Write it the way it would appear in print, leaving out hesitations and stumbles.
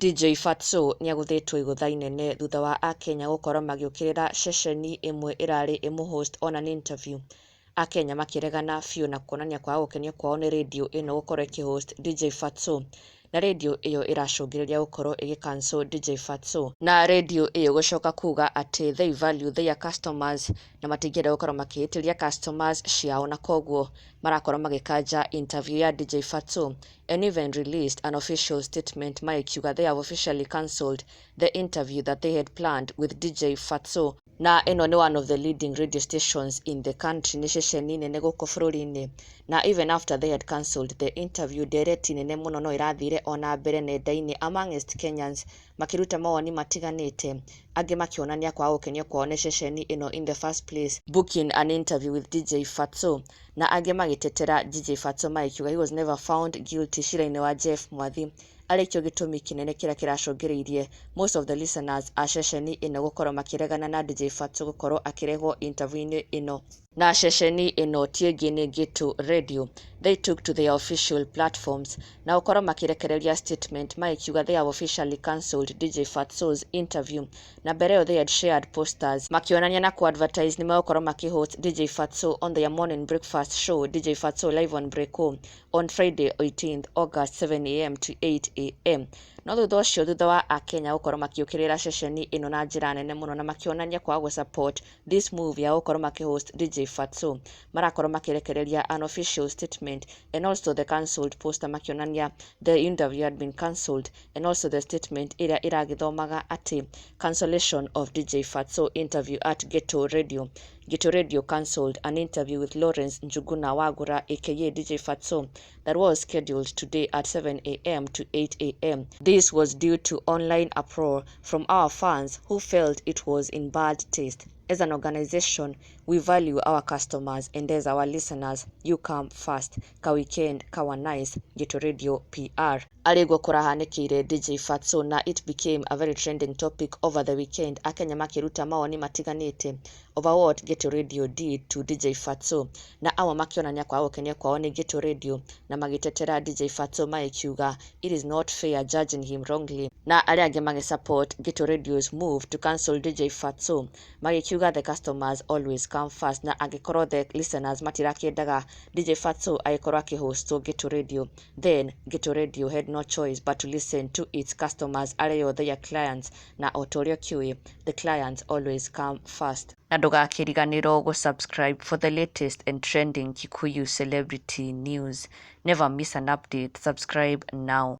DJ Fatxo niaguthitwo igutha inene thutha wa Akenya gukorwo magiukirira ceceni imwe irari imuhost on an interview. Akenya makiregana fiu na kuonania kwa gukenia kwao ni radio ino gukorwo ikihost DJ Fatxo, na radio iyo iracungiriria gukorwo igicancel DJ Fatxo, na radio iyo gucoka kuga ati they value their customers na matingĩenda gukorwo makihitiria customers ciao, na koguo marakorwo magikanja interview ya DJ Fatxo, and even released an official statement makiuga they have officially cancelled the interview that they had planned with DJ Fatxo. Na ino ni one of the leading radio stations in the country, ni ceceni nene guku bururi-ini, na even after they had cancelled the interview, ndereti nene muno no irathire ona mbere nenda-ini amongst Kenyans makiruta mawoni matiganite, angi makionania kwa gukenia kwao ni ceceni ino in the first place booking an interview with DJ Fatxo, na angi magitetera DJ Fatxo makiuga he was never found guilty cira-ini wa Jeff Mwathi, arikio gitumi kinene kira kiracungiriirie most of the listeners a ceceni ino gukorwo makiregana na DJ Fatxo gukorwo akirehwo interview-ini ino. Na ceceni ino tiengi ni Gitu Radio, they took to their official platforms na gukorwo makirekereria statement makiuga they have officially cancelled DJ Fatxo's interview, na mbere yo they had shared posters makionania na ku-advertise ni magukorwo makihost DJ Fatxo on their morning breakfast show DJ Fatxo live on Breako on Friday 18th August 7 a.m. to 8 a.m. No thutha ucio thutha wa Akenya gukorwo makiukirira ceceni ino na njira nene muno na makionania kwa gu support this move ya gukorwo makihost DJ Fatxo, marakorwo makirekereria an official statement and also the cancelled poster makionania the interview had been cancelled, and also the statement iria iragithomaga ati cancellation of DJ Fatxo interview at Ghetto Radio. Ghetto Radio cancelled an interview with Lawrence Njuguna Wagura aka DJ Fatxo that was scheduled today at 7 a.m. to 8 a.m. This was due to online uproar from our fans who felt it was in bad taste. As an organization, we value our customers, and as our listeners, you come first. Ka weekend, kawa nice, Ghetto Radio PR. Arigwo kurahanikire DJ Fatxo, na it became a very trending topic over the weekend. Akenya makiruta mawoni matiganite over what Ghetto Radio did to DJ Fatxo, na awa makionania kwa gukenia kwao ni Ghetto Radio, na magitetera DJ Fatxo makiuga it is not fair judging him wrongly, na aria angi magisupport Ghetto Radio's move to cancel DJ Fatxo magikiuga the customers always come first, na angikorwo the listeners matirakiendaga DJ Fatxo agikorwo akihost Ghetto Radio, then Ghetto Radio had no choice but to listen to its customers ario their clients, na otorio kiwi the clients always come first. Na ndugakiriganirwo go subscribe for the latest and trending Kikuyu celebrity news. Never miss an update. Subscribe now.